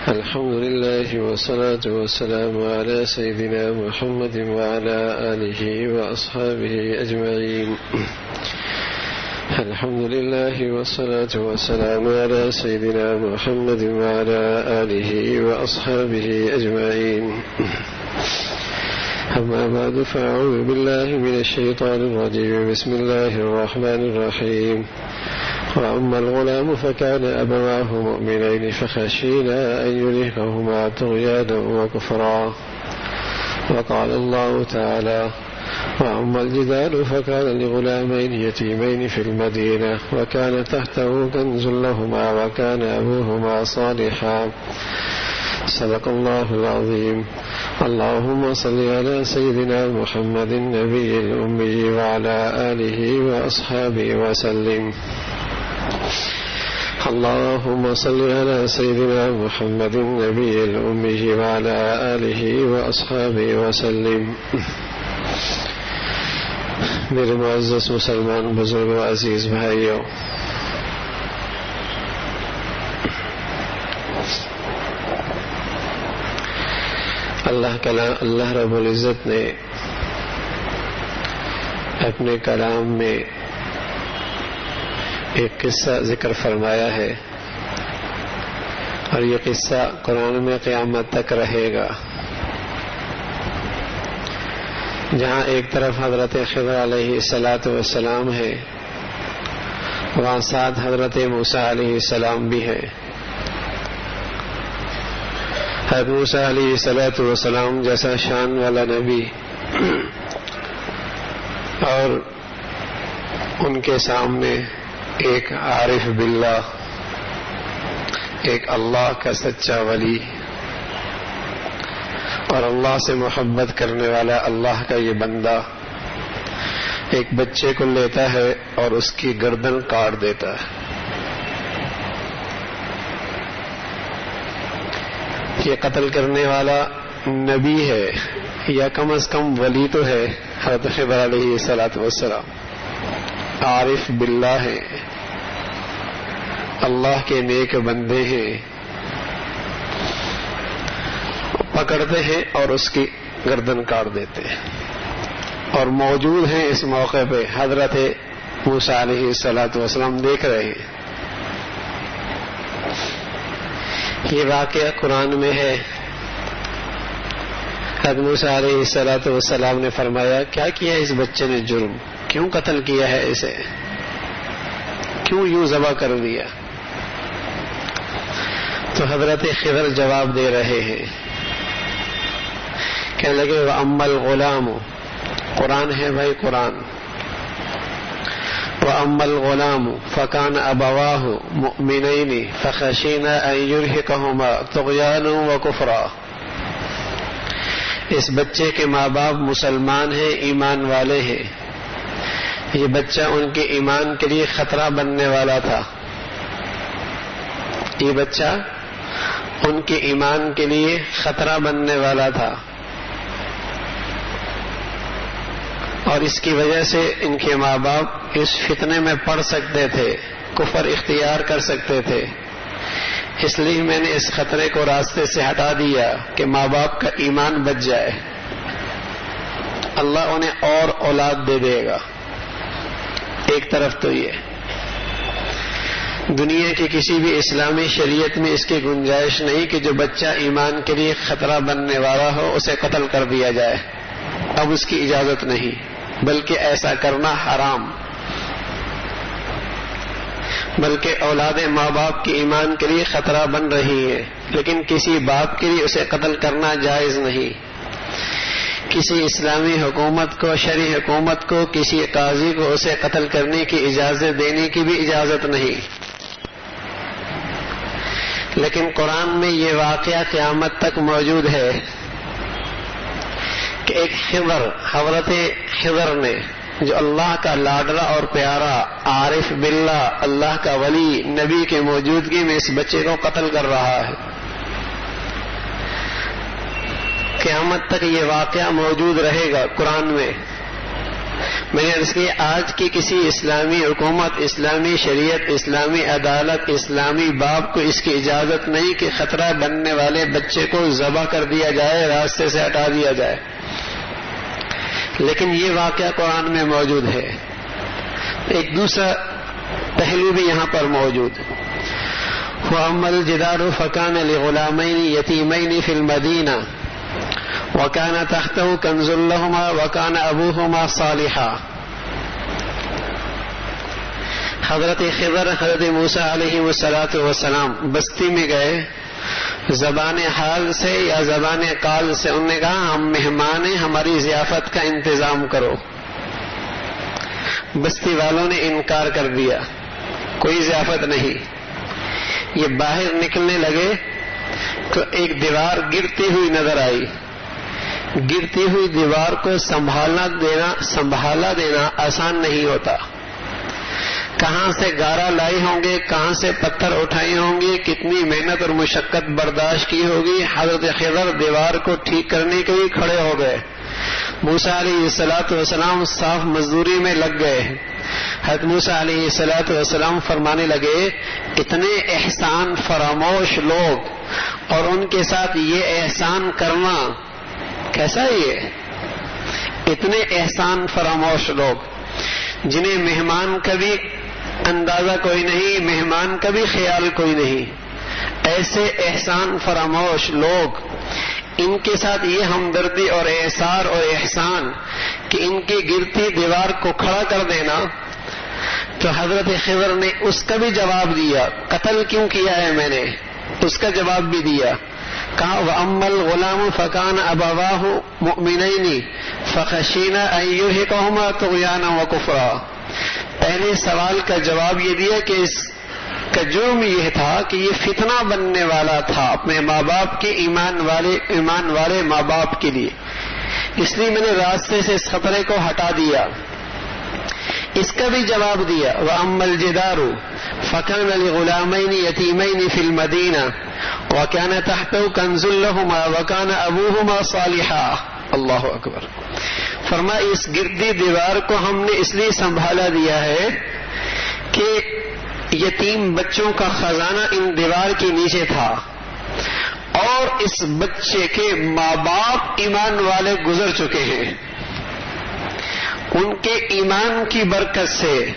الحمد لله والصلاة والسلام على سيدنا محمد وعلى آله وأصحابه أجمعين. الحمد لله والصلاة والسلام على سيدنا محمد وعلى آله وأصحابه أجمعين. أما بعد، فأعوذ بالله من الشيطان الرجيم. بسم الله الرحمن الرحيم. وأما الغلام فكان أبواه مؤمنين فخشينا أن يرهقهما طغيانا وكفرا. وقال الله تعالى: وأما الجدار فكان لغلامين يتيمين في المدينة وكان تحته كنز لهما وكان أبوهما صالحا. صدق الله العظيم. اللهم صل على سيدنا محمد النبي الأمي وعلى آله وأصحابه وسلم. اللهم صل على سيدنا محمد النبي الأمي وعلى آله وأصحابه وسلم. میرے معزز مسلمان بزرگوں، عزیز بھائیوں، اللہ رب العزت نے اپنے کلام میں ایک قصہ ذکر فرمایا ہے، اور یہ قصہ قرآن میں قیامت تک رہے گا، جہاں ایک طرف حضرت خضر علیہ السلام ہے، وہاں ساتھ حضرت موسیٰ علیہ السلام بھی ہے۔ حضرت موسیٰ علیہ السلام جیسا شان والا نبی، اور ان کے سامنے ایک عارف باللہ، ایک اللہ کا سچا ولی اور اللہ سے محبت کرنے والا اللہ کا یہ بندہ ایک بچے کو لیتا ہے اور اس کی گردن کاٹ دیتا ہے۔ یہ قتل کرنے والا نبی ہے یا کم از کم ولی تو ہے، حضرت خضر علیہ السلام عارف باللہ ہے، اللہ کے نیک بندے ہیں، پکڑتے ہیں اور اس کی گردن کاٹ دیتے ہیں، اور موجود ہیں اس موقع پہ حضرت موسیٰ علیہ السلام دیکھ رہے ہیں۔ یہ واقعہ قرآن میں ہے۔ حضرت موسیٰ علیہ السلام نے فرمایا، کیا کیا اس بچے نے جرم، کیوں قتل کیا ہے اسے، کیوں یوں ذبح کر دیا؟ تو حضرت خضر جواب دے رہے ہیں، کہنے لگے وَأَمَّا الْغُلَامُ، قرآن ہے بھائی قرآن، وَأَمَّا الْغُلَامُ فَكَانَ أَبَوَاهُ مُؤْمِنَيْنِ فَخَشِينَا أَن يُرْهِقَهُمَا طُغْيَانًا وَكُفْرًا۔ اس بچے کے ماں باپ مسلمان ہیں، ایمان والے ہیں، یہ بچہ ان کے ایمان کے لیے خطرہ بننے والا تھا، یہ بچہ ان کے ایمان کے لیے خطرہ بننے والا تھا، اور اس کی وجہ سے ان کے ماں باپ اس فتنے میں پڑ سکتے تھے، کفر اختیار کر سکتے تھے، اس لیے میں نے اس خطرے کو راستے سے ہٹا دیا کہ ماں باپ کا ایمان بچ جائے، اللہ انہیں اور اولاد دے دے گا۔ ایک طرف تو یہ دنیا کی کسی بھی اسلامی شریعت میں اس کی گنجائش نہیں کہ جو بچہ ایمان کے لیے خطرہ بننے والا ہو اسے قتل کر دیا جائے، اب اس کی اجازت نہیں، بلکہ ایسا کرنا حرام، بلکہ اولاد ماں باپ کے ایمان کے لیے خطرہ بن رہی ہے، لیکن کسی باپ کے لیے اسے قتل کرنا جائز نہیں۔ کسی اسلامی حکومت کو، شرعی حکومت کو، کسی قاضی کو اسے قتل کرنے کی اجازت دینے کی بھی اجازت نہیں، لیکن قرآن میں یہ واقعہ قیامت تک موجود ہے کہ ایک حضرت خضر نے، جو اللہ کا لاڈلا اور پیارا عارف باللہ، اللہ کا ولی، نبی کی موجودگی میں اس بچے کو قتل کر رہا ہے۔ قیامت تک یہ واقعہ موجود رہے گا قرآن میں، میں نے عرض کی آج کی کسی اسلامی حکومت، اسلامی شریعت، اسلامی عدالت، اسلامی باپ کو اس کی اجازت نہیں کہ خطرہ بننے والے بچے کو ذبح کر دیا جائے، راستے سے ہٹا دیا جائے، لیکن یہ واقعہ قرآن میں موجود ہے۔ ایک دوسرا پہلو بھی یہاں پر موجود۔ وَأَمَّا الْجِدَارُ فَكَانَ لِغُلَامَيْنِ يَتِيمَيْنِ فِي الْمَدِينَةِ وَكَانَ تَحْتَهُ كَنْزٌ لَهُمَا وَكَانَ أَبُوهُمَا صَالِحًا۔ حضرت خضر حضرت موسیٰ علیہ السلام بستی میں گئے، زبان حال سے یا زبان قال سے انہوں نے کہا ہم مہمان ہیں، ہماری ضیافت کا انتظام کرو۔ بستی والوں نے انکار کر دیا، کوئی ضیافت نہیں۔ یہ باہر نکلنے لگے تو ایک دیوار گرتی ہوئی نظر آئی۔ گرتی ہوئی دیوار کو سنبھالا دینا آسان نہیں ہوتا۔ کہاں سے گارا لائے ہوں گے، کہاں سے پتھر اٹھائے ہوں گے، کتنی محنت اور مشقت برداشت کی ہوگی۔ حضرت خضر دیوار کو ٹھیک کرنے کے لیے کھڑے ہو گئے، موسیٰ علیہ السلام صاف مزدوری میں لگ گئے۔ حضرت موسیٰ علیہ السلام فرمانے لگے اتنے احسان فراموش لوگ اور ان کے ساتھ یہ احسان کرنا کیسا؟ یہ اتنے احسان فراموش لوگ جنہیں مہمان کا بھی اندازہ کوئی نہیں، مہمان کا بھی خیال کوئی نہیں، ایسے احسان فراموش لوگ، ان کے ساتھ یہ ہمدردی اور احسار اور احسان کہ ان کی گرتی دیوار کو کھڑا کر دینا۔ تو حضرت خضر نے اس کا بھی جواب دیا، قتل کیوں کیا ہے میں نے، اس کا جواب بھی دیا۔ کہا وَأَمَّا الْغُلَامُ فَكَانَ أَبَوَاهُ مُؤْمِنَيْنِ فَخَشِينَا أَن يُرْهِقَهُمَا طُغْيَانًا وَكُفْرًا۔ پہلے سوال کا جواب یہ دیا کہ اس کا جرم یہ تھا کہ یہ فتنہ بننے والا تھا اپنے ماں باپ کے، ایمان والے ماں باپ کے لیے، اس لیے میں نے راستے سے اس خطرے کو ہٹا دیا۔ اس کا بھی جواب دیا وَأَمَّا الْجِدَارُ فَكَانَ لِغُلَامَيْنِ يَتِيمَيْنِ فِي الْمَدِينَةِ وَكَانَ تَحْتَهُ كَنْزٌ لَهُمَا وَكَانَ أَبُوهُمَا صَالِحًا۔ اللہ اکبر۔ فرمایا اس گردی دیوار کو ہم نے اس لیے سنبھالا دیا ہے کہ یتیم بچوں کا خزانہ ان دیوار کے نیچے تھا، اور اس بچے کے ماں باپ ایمان والے گزر چکے ہیں، ان کے ایمان کی برکت سے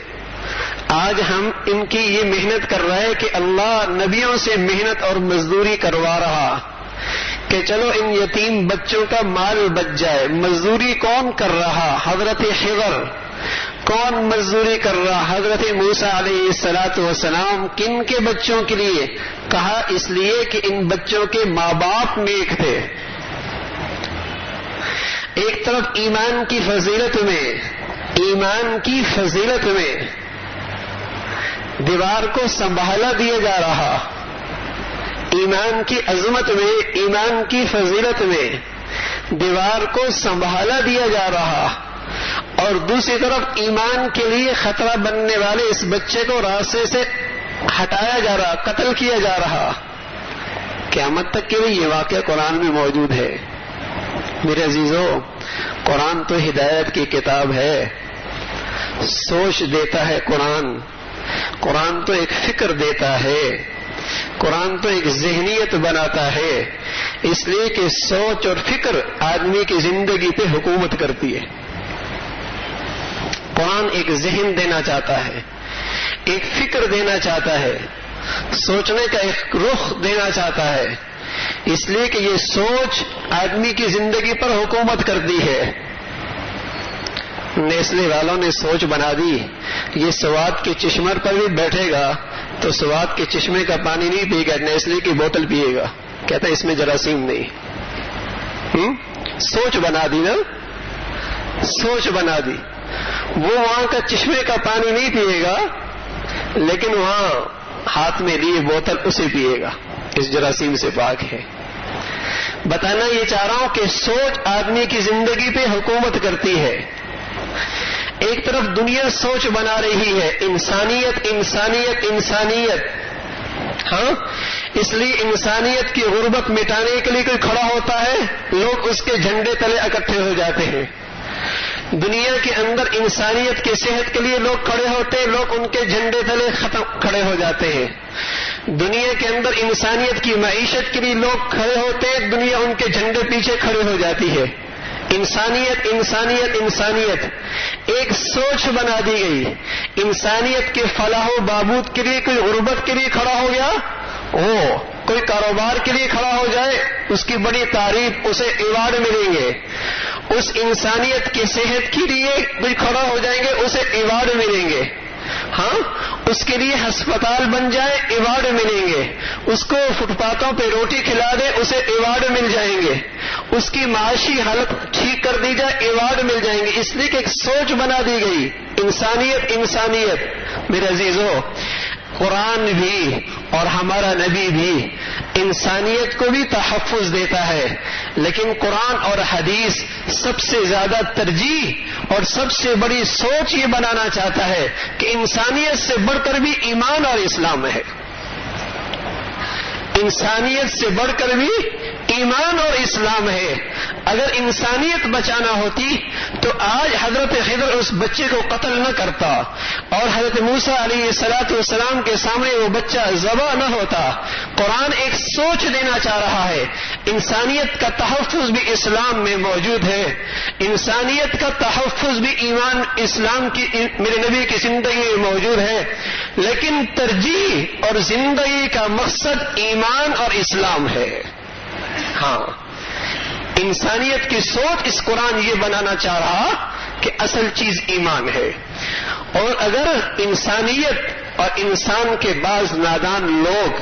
آج ہم ان کی یہ محنت کر رہے کہ اللہ نبیوں سے محنت اور مزدوری کروا رہا کہ چلو ان یتیم بچوں کا مال بچ جائے۔ مزدوری کون کر رہا؟ حضرت خضر۔ کون مزدوری کر رہا؟ حضرت موسیٰ علیہ السلام۔ کن کے بچوں کے لیے؟ کہا اس لیے کہ ان بچوں کے ماں باپ نیک تھے۔ ایک طرف ایمان کی فضیلت میں دیوار کو سنبھالا دیا جا رہا، ایمان کی عظمت میں، ایمان کی فضیلت میں دیوار کو سنبھالا دیا جا رہا، اور دوسری طرف ایمان کے لیے خطرہ بننے والے اس بچے کو راستے سے ہٹایا جا رہا، قتل کیا جا رہا۔ قیامت تک کے لیے یہ واقعہ قرآن میں موجود ہے۔ میرے عزیزو، قرآن تو ہدایت کی کتاب ہے، سوچ دیتا ہے قرآن تو ایک فکر دیتا ہے، قرآن تو ایک ذہنیت بناتا ہے، اس لیے کہ سوچ اور فکر آدمی کی زندگی پہ حکومت کرتی ہے۔ قرآن ایک ذہن دینا چاہتا ہے، ایک فکر دینا چاہتا ہے، سوچنے کا ایک رخ دینا چاہتا ہے، اس لیے کہ یہ سوچ آدمی کی زندگی پر حکومت کرتی ہے۔ نیسلے والوں نے سوچ بنا دی، یہ سوات کے چشمر پر بھی بیٹھے گا تو سوات کے چشمے کا پانی نہیں پیے گا، نیسلے کی بوتل پیے گا، کہتا ہے اس میں جراثیم نہیں۔ سوچ بنا دی نا، سوچ بنا دی۔ وہ وہاں کا چشمے کا پانی نہیں پیے گا، لیکن وہاں ہاتھ میں لیے بوتل اسے پیے گا، اس جراثیم سے پاک ہے۔ بتانا یہ چاہ رہا ہوں کہ سوچ آدمی کی زندگی پہ حکومت کرتی ہے۔ ایک طرف دنیا سوچ بنا رہی ہے، انسانیت انسانیت انسانیت، ہاں، اس لیے انسانیت کی غربت مٹانے کے لیے کوئی کھڑا ہوتا ہے، لوگ اس کے جھنڈے تلے اکٹھے ہو جاتے ہیں۔ دنیا کے اندر انسانیت کی صحت کے لیے لوگ کھڑے ہوتے، لوگ ان کے جھنڈے تلے کھڑے ہو جاتے ہیں. دنیا کے اندر انسانیت کی معیشت کے لیے لوگ کھڑے ہوتے، دنیا ان کے جھنڈے پیچھے کھڑے ہو جاتی ہے. انسانیت انسانیت انسانیت ایک سوچ بنا دی گئی. انسانیت کے فلاح و بہبود کے لیے کوئی غربت کے لیے کھڑا ہو گیا، کوئی کاروبار کے لیے کھڑا ہو جائے، اس کی بڑی تعریف، اسے ایوارڈ ملیں گے. اس انسانیت کی صحت کے لیے کوئی کھڑا ہو جائیں گے، اسے ایوارڈ ملیں گے. ہاں، اس کے لیے ہسپتال بن جائے، ایوارڈ ملیں گے. اس کو فٹ پاتھوں پہ روٹی کھلا دے، اسے ایوارڈ مل جائیں گے. اس کی معاشی حالت ٹھیک کر دی جائے، ایوارڈ مل جائیں گے. اس لیے کہ ایک سوچ بنا دی گئی، انسانیت انسانیت. میرے عزیزو، قرآن بھی اور ہمارا نبی بھی انسانیت کو بھی تحفظ دیتا ہے، لیکن قرآن اور حدیث سب سے زیادہ ترجیح اور سب سے بڑی سوچ یہ بنانا چاہتا ہے کہ انسانیت سے بڑھ کر بھی ایمان اور اسلام ہے. انسانیت سے بڑھ کر بھی ایمان اور اسلام ہے. اگر انسانیت بچانا ہوتی تو آج حضرت خضر اس بچے کو قتل نہ کرتا اور حضرت موسیٰ علیہ الصلوۃ والسلام کے سامنے وہ بچہ ذبح نہ ہوتا. قرآن ایک سوچ دینا چاہ رہا ہے. انسانیت کا تحفظ بھی اسلام میں موجود ہے. انسانیت کا تحفظ بھی ایمان اسلام کی میرے نبی کی زندگی میں موجود ہے، لیکن ترجیح اور زندگی کا مقصد ایمان اور اسلام ہے. ہاں، انسانیت کی سوچ اس قرآن یہ بنانا چاہ رہا کہ اصل چیز ایمان ہے. اور اگر انسانیت اور انسان کے بعض نادان لوگ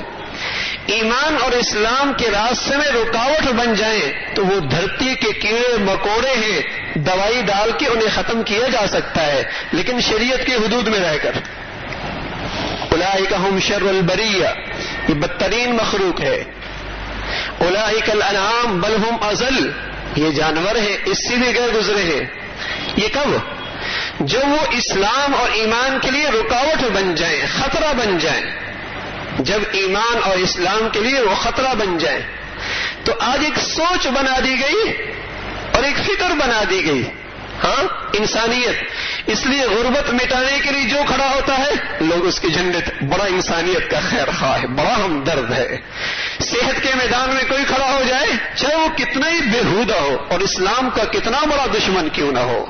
ایمان اور اسلام کے راستے میں رکاوٹ بن جائیں تو وہ دھرتی کے کیڑے مکوڑے ہیں، دوائی ڈال کے انہیں ختم کیا جا سکتا ہے، لیکن شریعت کی حدود میں رہ کر. اولئک ہم شر البریہ، یہ بدترین مخلوق ہے. اولئک الانعام بل ہم اضل، یہ جانور ہے، اس سے بھی گئے گزرے ہیں. یہ کب؟ جب وہ اسلام اور ایمان کے لیے رکاوٹ بن جائیں، خطرہ بن جائیں. جب ایمان اور اسلام کے لیے وہ خطرہ بن جائیں تو آج ایک سوچ بنا دی گئی اور ایک فکر بنا دی گئی. ہاں، انسانیت. اس لیے غربت مٹانے کے لیے جو کھڑا ہوتا ہے لوگ اس کے جھنڈے، بڑا انسانیت کا خیر خواہ ہے، بڑا ہمدرد ہے. صحت کے میدان میں کوئی کھڑا ہو جائے، چاہے وہ کتنا ہی بےہودہ ہو اور اسلام کا کتنا بڑا دشمن کیوں نہ ہو،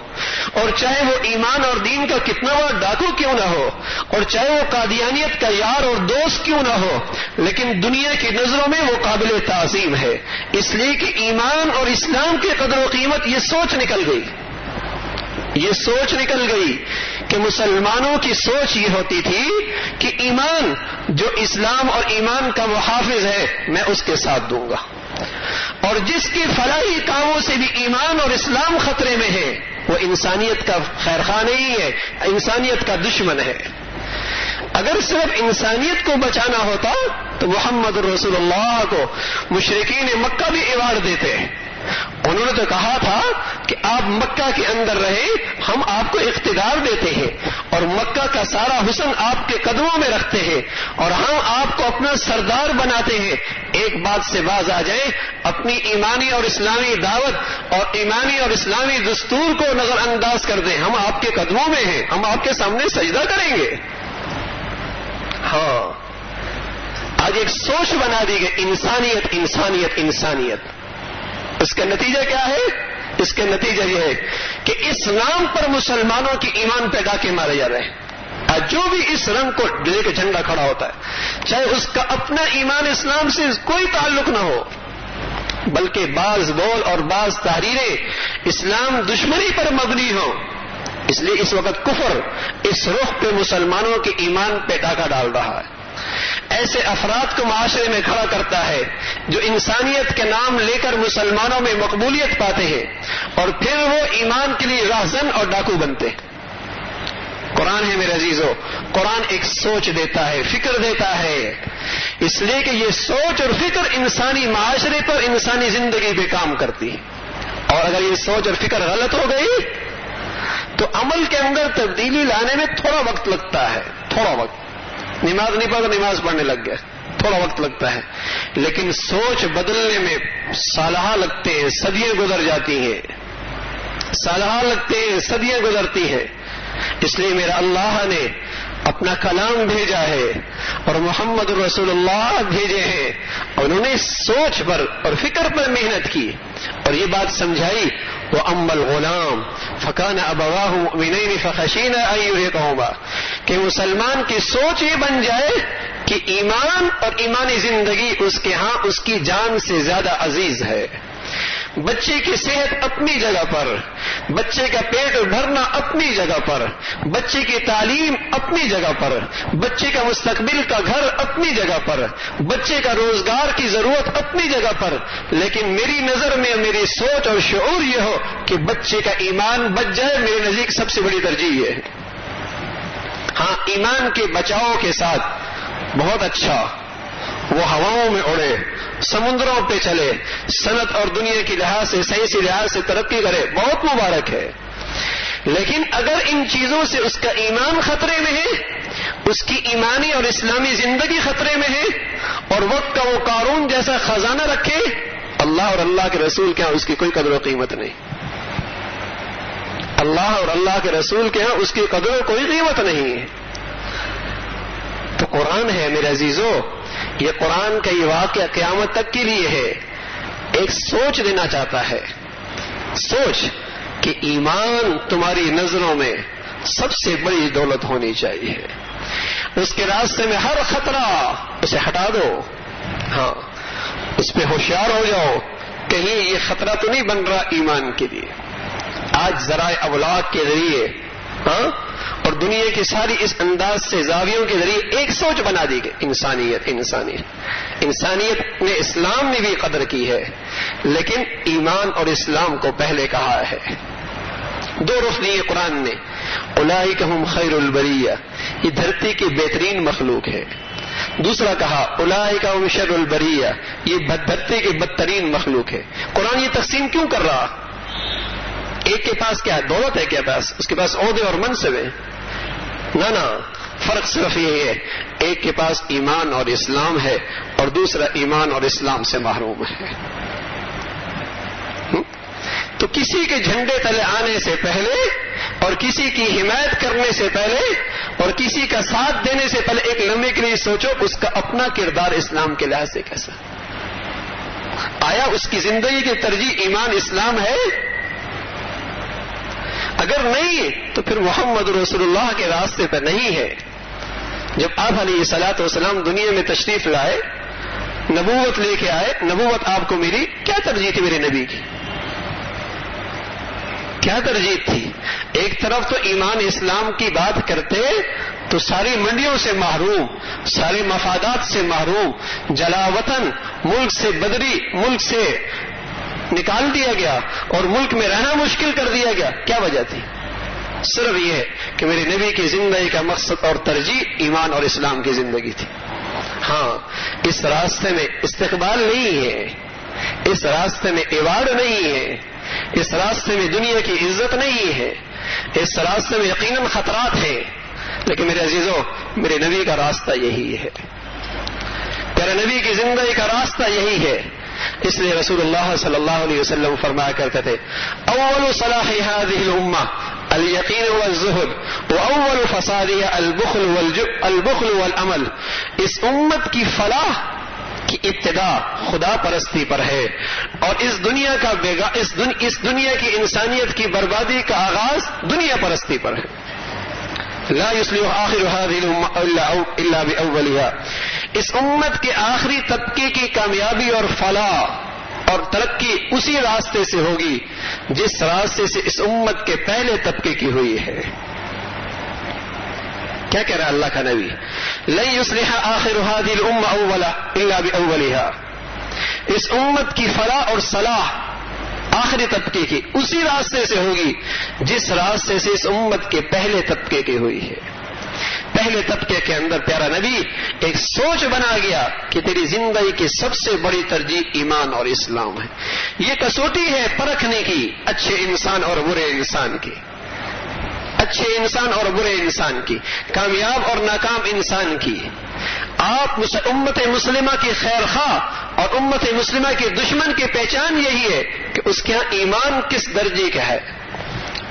اور چاہے وہ ایمان اور دین کا کتنا بڑا ڈاکو کیوں نہ ہو، اور چاہے وہ قادیانیت کا یار اور دوست کیوں نہ ہو، لیکن دنیا کی نظروں میں وہ قابل تعظیم ہے. اس لیے کہ ایمان اور اسلام کی قدر و قیمت، یہ سوچ نکل گئی. یہ سوچ نکل گئی کہ مسلمانوں کی سوچ یہ ہوتی تھی کہ ایمان جو اسلام اور ایمان کا محافظ ہے میں اس کے ساتھ دوں گا، اور جس کی فلاحی کاموں سے بھی ایمان اور اسلام خطرے میں ہے وہ انسانیت کا خیر خواہ نہیں ہے، انسانیت کا دشمن ہے. اگر صرف انسانیت کو بچانا ہوتا تو محمد رسول اللہ کو مشرکین مکہ بھی ایوارڈ دیتے. انہوں نے تو کہا تھا کہ آپ مکہ کے اندر رہیں، ہم آپ کو اقتدار دیتے ہیں اور مکہ کا سارا حسن آپ کے قدموں میں رکھتے ہیں اور ہم آپ کو اپنا سردار بناتے ہیں. ایک بات سے باز آ جائیں، اپنی ایمانی اور اسلامی دعوت اور ایمانی اور اسلامی دستور کو نظر انداز کر دیں. ہم آپ کے قدموں میں ہیں، ہم آپ کے سامنے سجدہ کریں گے. ہاں، آج ایک سوچ بنا دی گئی، انسانیت انسانیت انسانیت. اس کا نتیجہ کیا ہے؟ اس کا نتیجہ یہ ہے کہ اسلام پر مسلمانوں کی ایمان پہ ڈاکے مارے جا رہے ہیں. آج جو بھی اس رنگ کو لے کے جھنڈا کھڑا ہوتا ہے، چاہے اس کا اپنا ایمان اسلام سے کوئی تعلق نہ ہو، بلکہ بعض بول اور بعض تحریریں اسلام دشمنی پر مبنی ہوں، اس لیے اس وقت کفر اس رخ پہ مسلمانوں کے ایمان پہ ڈاکہ ڈال رہا ہے. ایسے افراد کو معاشرے میں کھڑا کرتا ہے جو انسانیت کے نام لے کر مسلمانوں میں مقبولیت پاتے ہیں اور پھر وہ ایمان کے لیے راہزن اور ڈاکو بنتے. قرآن ہے میرے عزیزو، قرآن ایک سوچ دیتا ہے، فکر دیتا ہے، اس لیے کہ یہ سوچ اور فکر انسانی معاشرے پر، انسانی زندگی پہ کام کرتی ہے. اور اگر یہ سوچ اور فکر غلط ہو گئی تو عمل کے اندر تبدیلی لانے میں تھوڑا وقت لگتا ہے، تھوڑا وقت. نماز نہیں پڑھا، نماز پڑھنے لگ گیا، تھوڑا وقت لگتا ہے، لیکن سوچ بدلنے میں سالہ لگتے ہیں، صدیاں گزر جاتی ہیں، سالہ لگتے ہیں، صدیاں گزرتی ہیں. اس لیے میرا اللہ نے اپنا کلام بھیجا ہے اور محمد رسول اللہ بھیجے ہیں. انہوں نے سوچ پر اور فکر پر محنت کی اور یہ بات سمجھائی وَأَمَّا الْغُلَامُ فَكَانَ أَبَوَاهُ مُؤْمِنَيْنِ فَخَشِينَا أَن يُرْهِقَهُمَا کہ مسلمان کی سوچ یہ بن جائے کہ ایمان اور ایمانی زندگی اس کے ہاں اس کی جان سے زیادہ عزیز ہے. بچے کی صحت اپنی جگہ پر، بچے کا پیٹ بھرنا اپنی جگہ پر، بچے کی تعلیم اپنی جگہ پر، بچے کا مستقبل کا گھر اپنی جگہ پر، بچے کا روزگار کی ضرورت اپنی جگہ پر. لیکن میری نظر میں میری سوچ اور شعور یہ ہو کہ بچے کا ایمان بچ جائے، میرے نزدیک سب سے بڑی ترجیح ہے. ہاں ایمان کے بچاؤ کے ساتھ بہت اچھا وہ ہواؤں میں اڑے، سمندروں پہ چلے، صنعت اور دنیا کی لحاظ سے سائنسی لحاظ سے ترقی کرے، بہت مبارک ہے. لیکن اگر ان چیزوں سے اس کا ایمان خطرے میں ہے، اس کی ایمانی اور اسلامی زندگی خطرے میں ہے اور وقت کا وہ قارون جیسا خزانہ رکھے، اللہ اور اللہ کے رسول کے ہاں اس کی کوئی قدر و قیمت نہیں. اللہ اور اللہ کے رسول کے ہاں اس کی قدر و کوئی قیمت نہیں ہے. تو قرآن ہے میرے عزیزو، یہ قرآن کا یہ واقعہ قیامت تک کے لیے ہے. ایک سوچ دینا چاہتا ہے، سوچ کہ ایمان تمہاری نظروں میں سب سے بڑی دولت ہونی چاہیے. اس کے راستے میں ہر خطرہ اسے ہٹا دو. ہاں اس پہ ہوشیار ہو جاؤ، کہیں یہ خطرہ تو نہیں بن رہا ایمان کے لیے. آج ذرائع ابلاغ کے ذریعے اور دنیا کی ساری اس انداز سے زاویوں کے ذریعے ایک سوچ بنا دی گئی، انسانیت نے اسلام میں بھی قدر کی ہے، لیکن ایمان اور اسلام کو پہلے کہا ہے. دو رخ دیے قرآن نے. اولئک ہم خیر البریہ، یہ دھرتی کی بہترین مخلوق ہے. دوسرا کہا اولئک ہم شر البریہ، یہ دھرتی کی بدترین مخلوق ہے. قرآن یہ تقسیم کیوں کر رہا؟ ایک کے پاس کیا دولت ہے، کیا پاس اس کے پاس عہدے اور منصب ہے؟ نہ، فرق صرف یہ ہے ایک کے پاس ایمان اور اسلام ہے اور دوسرا ایمان اور اسلام سے محروم ہے. تو کسی کے جھنڈے تلے آنے سے پہلے اور کسی کی حمایت کرنے سے پہلے اور کسی کا ساتھ دینے سے پہلے ایک لمحے کے لیے سوچو اس کا اپنا کردار اسلام کے لحاظ سے کیسا. آیا اس کی زندگی کی ترجیح ایمان اسلام ہے؟ اگر نہیں تو پھر محمد رسول اللہ کے راستے پر نہیں ہے. جب آپ علیہ الصلوۃ والسلام دنیا میں تشریف لائے، نبوت لے کے آئے، نبوت آپ کو ملی، کیا ترجیح تھی میرے نبی کی؟ کیا ترجیح تھی؟ ایک طرف تو ایمان اسلام کی بات کرتے تو ساری منڈیوں سے محروم، سارے مفادات سے محروم، جلا وطن، ملک سے بدری، ملک سے نکال دیا گیا اور ملک میں رہنا مشکل کر دیا گیا. کیا وجہ تھی؟ صرف یہ ہے کہ میرے نبی کی زندگی کا مقصد اور ترجیح ایمان اور اسلام کی زندگی تھی. ہاں اس راستے میں استقبال نہیں ہے، اس راستے میں ایوارڈ نہیں ہے، اس راستے میں دنیا کی عزت نہیں ہے، اس راستے میں یقیناً خطرات ہیں. لیکن میرے عزیزو، میرے نبی کا راستہ یہی ہے، میرے نبی کی زندگی کا راستہ یہی ہے. اس لیے رسول اللہ صلی اللہ علیہ وسلم فرمایا کرتے تھے اول صلاح هذه الامه اليقين والزهد واول فسادها البخل والعمل. اس امت کی فلاح کی ابتدا خدا پرستی پر ہے اور اس دنیا کی انسانیت کی بربادی کا آغاز دنیا پرستی پر ہے. لا يصلح آخر هذه الامه الا باولها. اس امت کے آخری طبقے کی کامیابی اور فلاح اور ترقی اسی راستے سے ہوگی جس راستے سے اس امت کے پہلے طبقے کی ہوئی ہے. کیا کہہ رہا اللہ کا نبی؟ لن يصلح آخر هذه الامه اولا الا باولها. اس امت کی فلاح اور صلاح آخری طبقے کی اسی راستے سے ہوگی جس راستے سے اس امت کے پہلے طبقے کی ہوئی ہے. پہلے طبقے کے اندر پیارا نبی ایک سوچ بنا گیا کہ تیری زندگی کی سب سے بڑی ترجیح ایمان اور اسلام ہے. یہ کسوٹی ہے پرکھنے کی اچھے انسان اور برے انسان کی، اچھے انسان اور برے انسان کی، کامیاب اور ناکام انسان کی. آپ امت مسلمہ کی خیر خواہ اور امت مسلمہ کے دشمن کی پہچان یہی ہے کہ اس کے ہاں ایمان کس درجے کا ہے.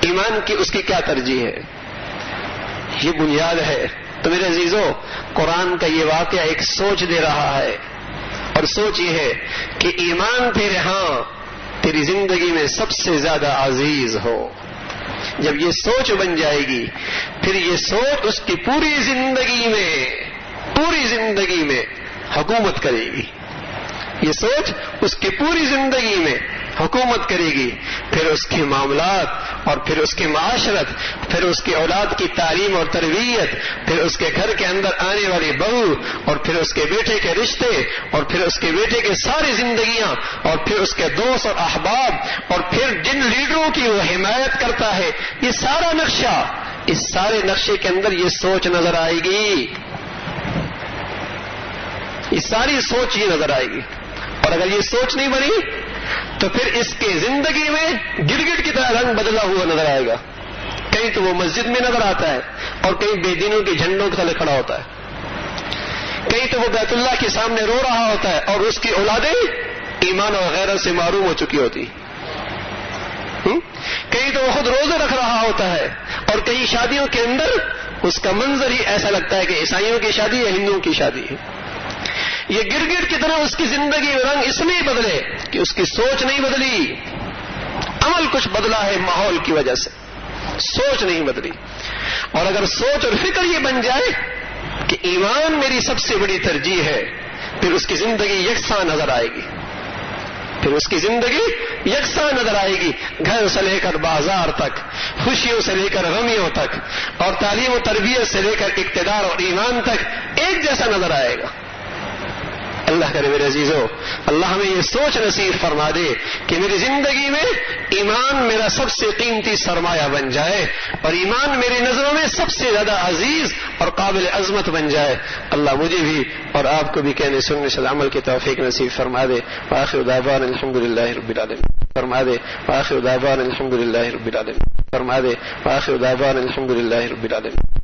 ایمان کی اس کی کیا ترجیح ہے. یہ بنیاد ہے. تو میرے عزیزو، قرآن کا یہ واقعہ ایک سوچ دے رہا ہے، اور سوچ یہ ہے کہ ایمان تیرے ہاں تیری زندگی میں سب سے زیادہ عزیز ہو. جب یہ سوچ بن جائے گی، پھر یہ سوچ اس کی پوری زندگی میں حکومت کرے گی. یہ سوچ اس کی پوری زندگی میں حکومت کرے گی. پھر اس کے معاملات، اور پھر اس کی معاشرت، پھر اس کی اولاد کی تعلیم اور تربیت، پھر اس کے گھر کے اندر آنے والی بہو، اور پھر اس کے بیٹے کے رشتے، اور پھر اس کے بیٹے کے ساری زندگیاں، اور پھر اس کے دوست اور احباب، اور پھر جن لیڈروں کی وہ حمایت کرتا ہے، یہ سارا نقشہ، اس سارے نقشے کے اندر یہ سوچ نظر آئے گی. یہ ساری سوچ یہ نظر آئے گی. اور اگر یہ سوچ نہیں بنی تو پھر اس کے زندگی میں گرگٹ کی طرح رنگ بدلا ہوا نظر آئے گا. کہیں تو وہ مسجد میں نظر آتا ہے، اور کہیں بے دینوں کے جھنڈوں کے تلے کھڑا ہوتا ہے. کہیں تو وہ بیت اللہ کے سامنے رو رہا ہوتا ہے، اور اس کی اولادیں ایمان اور غیرت سے معروم ہو چکی ہوتی. کہیں تو وہ خود روزے رکھ رہا ہوتا ہے، اور کئی شادیوں کے اندر اس کا منظر ہی ایسا لگتا ہے کہ عیسائیوں کی شادی یا ہندوؤں کی شادی ہے. یہ گرگٹ کی طرح اس کی زندگی میں رنگ اس لیے بدلے کہ اس کی سوچ نہیں بدلی. عمل کچھ بدلا ہے ماحول کی وجہ سے، سوچ نہیں بدلی. اور اگر سوچ اور فکر یہ بن جائے کہ ایمان میری سب سے بڑی ترجیح ہے، پھر اس کی زندگی یکساں نظر آئے گی. پھر اس کی زندگی یکساں نظر آئے گی، گھر سے لے کر بازار تک، خوشیوں سے لے کر غمیوں تک، اور تعلیم و تربیت سے لے کر اقتدار اور ایمان تک ایک جیسا نظر آئے گا. اللہ کرے میرے عزیزو، اللہ ہمیں یہ سوچ نصیب فرما دے کہ میری زندگی میں ایمان میرا سب سے قیمتی سرمایہ بن جائے، اور ایمان میری نظروں میں سب سے زیادہ عزیز اور قابل عظمت بن جائے. اللہ مجھے بھی اور آپ کو بھی کہنے سننے سے عمل کی توفیق نصیب فرما دے. وآخر دعوانا الحمدللہ رب العالمین فرما دے. وآخر دعوانا الحمدللہ رب العالمین فرما دے. وآخر دعوانا الحمدللہ رب العالمین.